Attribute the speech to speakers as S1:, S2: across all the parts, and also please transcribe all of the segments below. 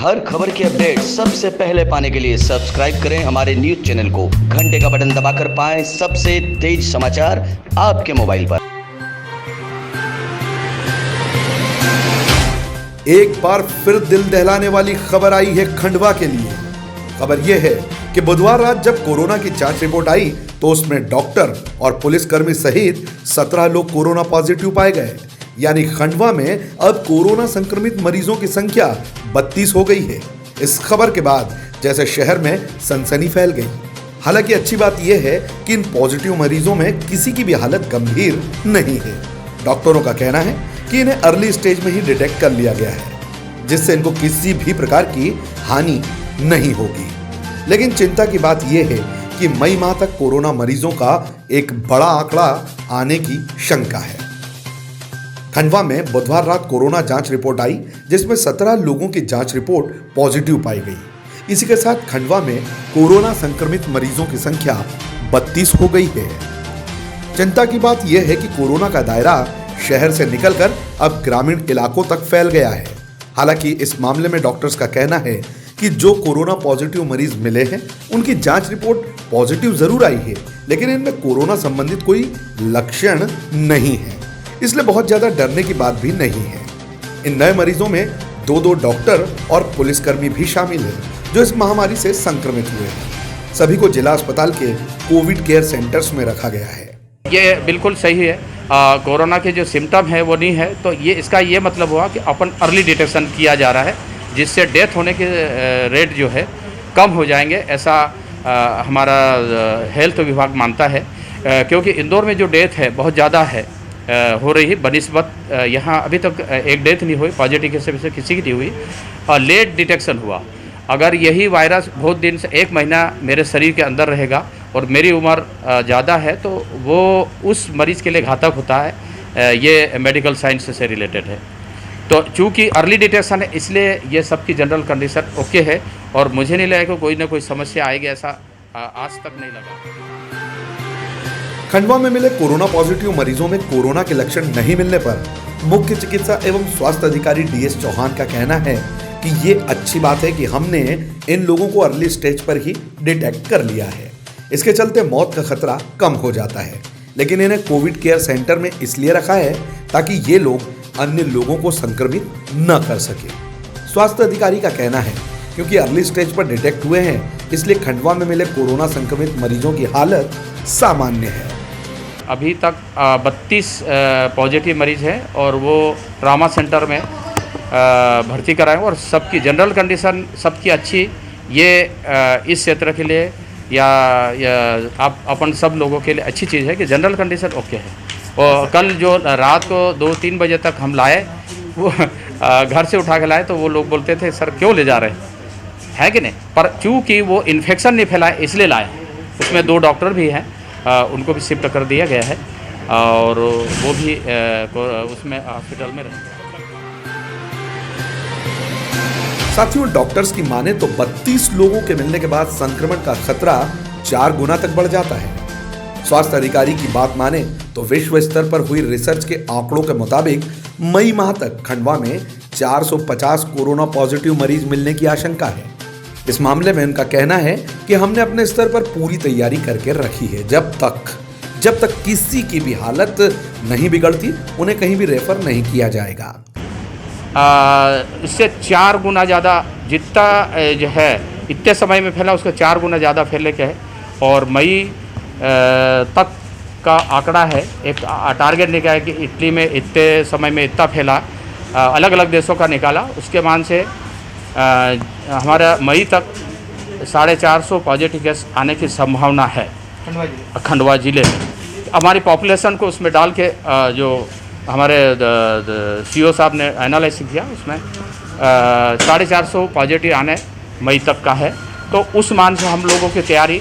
S1: हर खबर की अपडेट सबसे पहले पाने के लिए सब्सक्राइब करें हमारे न्यूज चैनल को, घंटे का बटन दबाकर पाएं सबसे तेज समाचार आपके मोबाइल पर।
S2: एक बार फिर दिल दहलाने वाली खबर आई है खंडवा के लिए। खबर यह है कि बुधवार रात जब कोरोना की जांच रिपोर्ट आई तो उसमें डॉक्टर और पुलिसकर्मी सहित 17 लोग कोरोना पॉजिटिव पाए गए। यानी खंडवा में अब कोरोना संक्रमित मरीजों की संख्या 32 हो गई है। इस खबर के बाद जैसे शहर में सनसनी फैल गई। हालांकि अच्छी बात यह है कि इन पॉजिटिव मरीजों में किसी की भी हालत गंभीर नहीं है। डॉक्टरों का कहना है कि इन्हें अर्ली स्टेज में ही डिटेक्ट कर लिया गया है, जिससे इनको किसी भी प्रकार की हानि नहीं होगी। लेकिन चिंता की बात यह है कि मई माह तक कोरोना मरीजों का एक बड़ा आंकड़ा आने की शंका है। खंडवा में बुधवार रात कोरोना जांच रिपोर्ट आई, जिसमें 17 लोगों की जांच रिपोर्ट पॉजिटिव पाई गई। इसी के साथ खंडवा में कोरोना संक्रमित मरीजों की संख्या 32 हो गई है। चिंता की बात यह है कि कोरोना का दायरा शहर से निकलकर अब ग्रामीण इलाकों तक फैल गया है। हालांकि इस मामले में डॉक्टर्स का कहना है कि जो कोरोना पॉजिटिव मरीज मिले हैं उनकी जांच रिपोर्ट पॉजिटिव जरूर आई है, लेकिन इनमें कोरोना संबंधित कोई लक्षण नहीं है, इसलिए बहुत ज्यादा डरने की बात भी नहीं है। इन नए मरीजों में दो डॉक्टर और पुलिसकर्मी भी शामिल हैं जो इस महामारी से संक्रमित हुए हैं। सभी को जिला अस्पताल के कोविड केयर सेंटर्स में रखा गया है।
S3: ये बिल्कुल सही है। कोरोना के जो सिम्टम है वो नहीं है, तो ये इसका ये मतलब हुआ कि अपन अर्ली डिटेक्शन किया जा रहा है, जिससे डेथ होने के रेट जो है कम हो जाएंगे, ऐसा हमारा हेल्थ विभाग मानता है। क्योंकि इंदौर में जो डेथ है बहुत ज़्यादा है हो रही है बनिस्बत यहाँ अभी तक एक डेथ नहीं हुई, पॉजिटिव केस से किसी की नहीं हुई और लेट डिटेक्शन हुआ। अगर यही वायरस बहुत दिन से 1 महीना मेरे शरीर के अंदर रहेगा और मेरी उम्र ज़्यादा है तो वो उस मरीज़ के लिए घातक होता है। ये मेडिकल साइंस से रिलेटेड है। तो चूँकि अर्ली डिटेक्शन है इसलिए ये सबकी जनरल कंडीशन ओके है और मुझे नहीं लगा कि कोई ना कोई समस्या आएगी, ऐसा आज तक नहीं लगा।
S2: खंडवा में मिले कोरोना पॉजिटिव मरीजों में कोरोना के लक्षण नहीं मिलने पर मुख्य चिकित्सा एवं स्वास्थ्य अधिकारी DS चौहान का कहना है कि ये अच्छी बात है कि हमने इन लोगों को अर्ली स्टेज पर ही डिटेक्ट कर लिया है। इसके चलते मौत का खतरा कम हो जाता है, लेकिन इन्हें कोविड केयर सेंटर में इसलिए रखा है ताकि ये लोग अन्य लोगों को संक्रमित न कर सके। स्वास्थ्य अधिकारी का कहना है क्योंकि अर्ली स्टेज पर डिटेक्ट हुए हैं इसलिए खंडवा में मिले कोरोना संक्रमित मरीजों की हालत सामान्य है।
S3: अभी तक 32 पॉजिटिव मरीज हैं और वो ट्रामा सेंटर में भर्ती कराएं और सबकी जनरल कंडीशन सबकी अच्छी। ये इस क्षेत्र के लिए या आप अपन सब लोगों के लिए अच्छी चीज़ है कि जनरल कंडीशन ओके है। और कल जो रात को 2-3 बजे तक हम लाए वो घर से उठा के लाए तो वो लोग बोलते थे सर क्यों ले जा रहे हैं कि नहीं, पर चूँकि वो इन्फेक्शन नहीं फैलाए इसलिए लाए। उसमें 2 डॉक्टर भी हैं, उनको भी शिफ्ट कर दिया गया है और वो भी उसमें हॉस्पिटल में रहेंगे।
S2: साथियों, डॉक्टर्स की माने तो 32 लोगों के मिलने के बाद संक्रमण का खतरा 4 गुना तक बढ़ जाता है। स्वास्थ्य अधिकारी की बात माने तो विश्व स्तर पर हुई रिसर्च के आंकड़ों के मुताबिक मई माह तक खंडवा में 450 कोरोना पॉजिटिव मरीज मिलने की आशंका है। इस मामले में उनका कहना है कि हमने अपने स्तर पर पूरी तैयारी करके रखी है। जब तक किसी की भी हालत नहीं बिगड़ती उन्हें कहीं भी रेफर नहीं किया जाएगा।
S3: इससे 4 गुना ज़्यादा जितना जो है इतने समय में फैला उसका 4 गुना ज़्यादा फैले के है और मई तक का आंकड़ा है। एक टारगेट निकाला है कि इटली में इतने समय में इतना फैला, अलग अलग देशों का निकाला। उसके मान से हमारा मई तक 450 पॉजिटिव केस आने की संभावना है खंडवा जिले में। हमारी पॉपुलेशन को उसमें डाल के जो हमारे CO साहब ने एनालिसिस किया उसमें 450 पॉजिटिव आने मई तक का है। तो उस मान से हम लोगों की तैयारी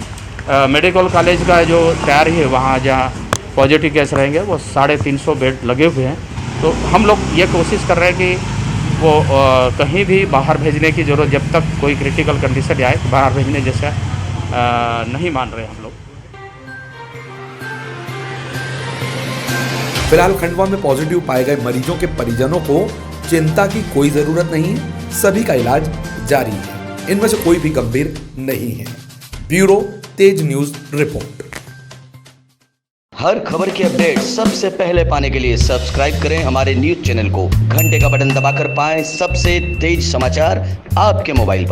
S3: मेडिकल कॉलेज का जो तैयारी है वहाँ जहाँ पॉजिटिव केस रहेंगे वो 350 बेड लगे हुए हैं। तो हम लोग ये कोशिश कर रहे हैं कि वो कहीं भी बाहर भेजने की ज़रूरत, जब तक कोई क्रिटिकल कंडीशन आए बाहर भेजने जैसा नहीं मान रहे हम लोग।
S2: फिलहाल खंडवा में पॉजिटिव पाए गए मरीजों के परिजनों को चिंता की कोई जरूरत नहीं है। सभी का इलाज जारी है। इनमें से कोई भी गंभीर नहीं है। ब्यूरो तेज न्यूज रिपोर्ट।
S1: हर खबर की अपडेट सबसे पहले पाने के लिए सब्सक्राइब करें हमारे न्यूज चैनल को। घंटे का बटन दबाकर पाएं सबसे तेज समाचार आपके मोबाइल पर।